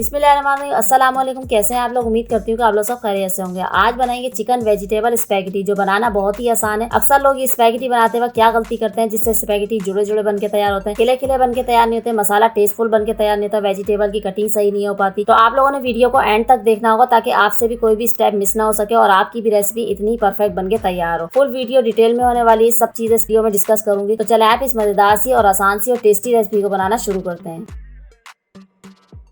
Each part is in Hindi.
बिस्मिल्लाहिर्रहमानिर्रहीम। अस्सलाम वालेकुम। कैसे हैं आप लोग? उम्मीद करती हूँ कि आप लोग सब खैरियत से होंगे। आज बनाएंगे चिकन वेजिटेबल स्पैगेटी, जो बनाना बहुत ही आसान है। अक्सर लोग ये स्पैगेटी बनाते वक्त क्या गलती करते हैं, जिससे स्पैगेटी जुड़े जुड़े बन के तैयार होते हैं, खिले खिले बन के तैयार नहीं होते, मसाला टेस्टफुल बन के तैयार नहीं होता, वेजिटेबल की कटिंग सही नहीं हो पाती। तो आप लोगों ने वीडियो को एंड तक देखना होगा ताकि आपसे भी कोई भी स्टेप मिस ना हो सके और आपकी भी रेसिपी इतनी परफेक्ट बन के तैयार हो। फुल वीडियो डिटेल में होने वाली सब चीजें इस वीडियो में डिस्कस करूंगी। तो चले आप इस मजेदार सी और आसान सी और टेस्टी रेसिपी को बनाना शुरू करते हैं।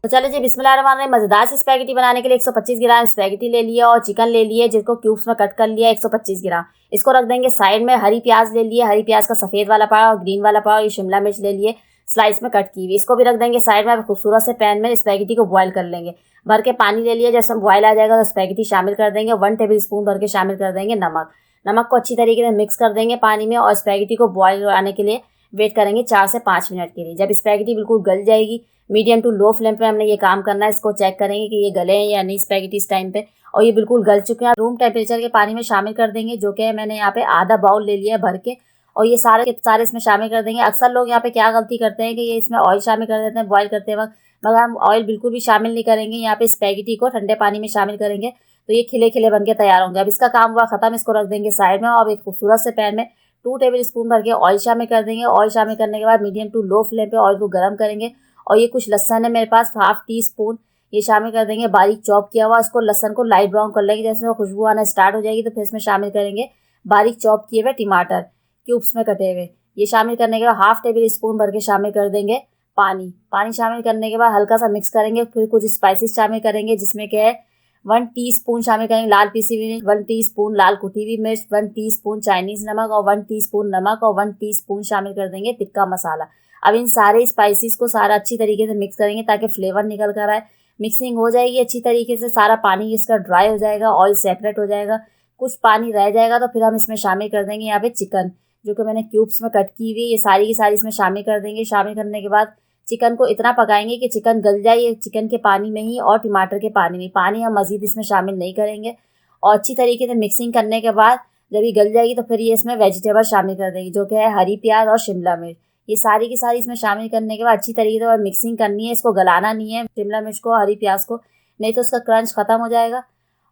तो चलिए जी, बिस्मिल्लाहिर्रहमानिर्रहीम। मजेदार सी स्पैगेटी बनाने के लिए 125 ग्राम स्पैगेटी ले लिया और चिकन ले लिए जिसको क्यूब्स में कट कर लिया 125 ग्राम। इसको रख देंगे साइड में। हरी प्याज ले लिए, हरी प्याज का सफेद वाला पाव और ग्रीन वाला पाव। ये शिमला मिर्च ले लिए स्लाइस में कट की हुई, इसको भी रख देंगे साइड में। खूबसूरत से पैन में स्पैगेटी को बॉईल कर लेंगे। भर के पानी ले लिया, जैसे बॉईल आ जाएगा तो स्पैगेटी शामिल कर देंगे। 1 टेबल स्पून भर के शामिल कर देंगे नमक को अच्छी तरीके से मिक्स कर देंगे पानी में और स्पैगेटी को बॉईल आने के लिए वेट करेंगे 4 से 5 मिनट के लिए। जब स्पैगेटी बिल्कुल गल जाएगी, मीडियम टू लो फ्लेम पे हमने ये काम करना है। इसको चेक करेंगे कि ये गले हैं या नहीं स्पैगेटी इस टाइम पे, और ये बिल्कुल गल चुके हैं। रूम टेम्परेचर के पानी में शामिल कर देंगे, जो कि मैंने यहाँ पे आधा बाउल ले लिया है भर के, और ये सारे के सारे इसमें शामिल कर देंगे। अक्सर लोग यहाँ पे क्या गलती करते हैं कि ये इसमें ऑयल शामिल कर देते हैं बॉईल करते वक्त, मगर हम ऑयल बिल्कुल भी शामिल नहीं करेंगे। यहाँ पे स्पैगेटी को ठंडे पानी में शामिल करेंगे तो ये खिले खिले बन के तैयार होंगे। अब इसका काम हुआ खत्म, इसको रख देंगे साइड में और एक खूबसूरत से पैन में 2 टेबल स्पून भर के ऑयल शामिल कर देंगे। ऑयल शामिल करने के बाद मीडियम टू लो फ्लेम पे ऑयल को गर्म करेंगे और ये कुछ लहसन है मेरे पास, 1/2 टी स्पून ये शामिल कर देंगे बारीक चॉप किया हुआ। इसको लहसन को लाइट ब्राउन कर लेंगे। जैसे वो खुशबू आना स्टार्ट हो जाएगी तो फिर इसमें शामिल करेंगे बारीक चॉप किए हुए टमाटर क्यूब्स में कटे हुए। ये शामिल करने के बाद 1/2 टेबल स्पून भर के शामिल कर देंगे पानी शामिल करने के बाद हल्का सा मिक्स करेंगे। फिर कुछ स्पाइसेस शामिल करेंगे, जिसमें क्या है 1 टीस्पून शामिल करेंगे लाल पीसी हुई, 1 टीस्पून लाल कुटी हुई मिर्च, 1 टीस्पून चाइनीज नमक और 1 टीस्पून नमक और 1 टीस्पून शामिल कर देंगे टिक्का मसाला। अब इन सारे स्पाइसेस को सारा अच्छी तरीके से मिक्स करेंगे ताकि फ्लेवर निकल कर आए। मिक्सिंग हो जाएगी अच्छी तरीके से, सारा पानी इसका ड्राई हो जाएगा, ऑयल सेपरेट हो जाएगा, कुछ पानी रह जाएगा तो फिर हम इसमें शामिल कर देंगे यहाँ पे चिकन, जो कि मैंने क्यूब्स में कट की हुई। ये सारी की सारी इसमें शामिल कर देंगे। शामिल करने के बाद चिकन को इतना पकाएंगे कि चिकन गल जाए, ये चिकन के पानी में ही और टमाटर के पानी में। पानी हम मज़ीद इसमें शामिल नहीं करेंगे। और अच्छी तरीके से मिक्सिंग करने के बाद जब ये गल जाएगी तो फिर ये इसमें वेजिटेबल शामिल कर देंगे, जो कि है हरी प्याज और शिमला मिर्च। ये सारी की सारी इसमें शामिल करने के बाद अच्छी तरीके से मिक्सिंग करनी है। इसको गलाना नहीं है शिमला मिर्च को, हरी प्याज को, नहीं तो उसका क्रंच ख़त्म हो जाएगा।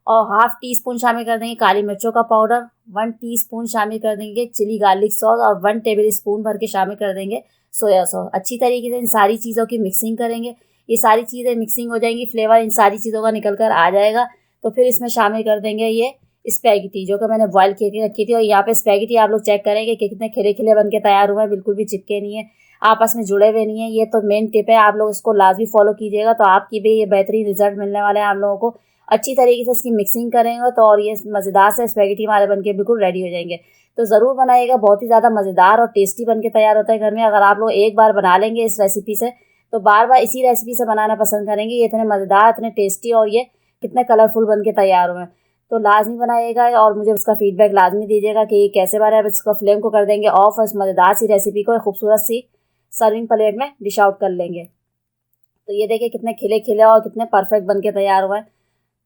और 1/2 टीस्पून शामिल कर देंगे काली मिर्चों का पाउडर, 1 टीस्पून शामिल कर देंगे चिली गार्लिक सॉस और 1 टेबल स्पून भर के शामिल कर देंगे सोया सॉस। अच्छी तरीके से इन सारी चीज़ों की मिक्सिंग करेंगे। ये सारी चीज़ें मिक्सिंग हो जाएंगी, फ्लेवर इन सारी चीज़ों का निकल कर आ जाएगा तो फिर इसमें शामिल कर देंगे ये स्पैगेटी, जो कि मैंने बॉयल करके रखी थी। और यहाँ पे स्पैगेटी आप लोग चेक करेंगे कि कितने खिले खिले बन के तैयार हुए हैं, बिल्कुल भी चिपके नहीं है, आपस में जुड़े हुए नहीं है। ये तो मेन टिप है, आप लोग इसको लाजमी फॉलो कीजिएगा तो आपकी भी ये बेहतरीन रिजल्ट मिलने वाले हैं आप लोगों को। अच्छी तरीके से इसकी मिक्सिंग करेंगे तो और ये मज़ेदार से स्पैगेटी हमारे बनके बिल्कुल रेडी हो जाएंगे। तो ज़रूर बनाइएगा, बहुत ही ज़्यादा मज़ेदार और टेस्टी बन के तैयार होता है घर में। अगर आप लोग एक बार बना लेंगे इस रेसिपी से तो बार बार इसी रेसिपी से बनाना पसंद करेंगे। ये इतने मज़ेदार, इतने टेस्टी और ये कितने कलरफुल बन के तैयार हुए हैं। तो लाजमी बनाइएगा और मुझे इसका फीडबैक लाजमी दीजिएगा कि ये कैसे बना है। अब इसका फ्लेम को कर देंगे ऑफ और इस मज़ेदार सी रेसिपी को एक खूबसूरत सी सर्विंग प्लेट में डिश आउट कर लेंगे। तो ये देखिए कितने खिले खिले और कितने परफेक्ट बन के तैयार हुए हैं।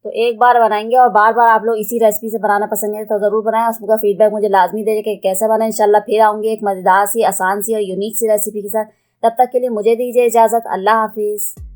तो एक बार बनाएंगे और बार बार आप लोग इसी रेसिपी से बनाना पसंद है तो ज़रूर बनाएं। उसका फीडबैक मुझे लाजमी दीजिए कि कैसे बनाएं। इंशाल्लाह फिर आऊँगी एक मज़ेदार सी, आसान सी और यूनिक सी रेसिपी के साथ। तब तक के लिए मुझे दीजिए इजाज़त। अल्लाह हाफिज़।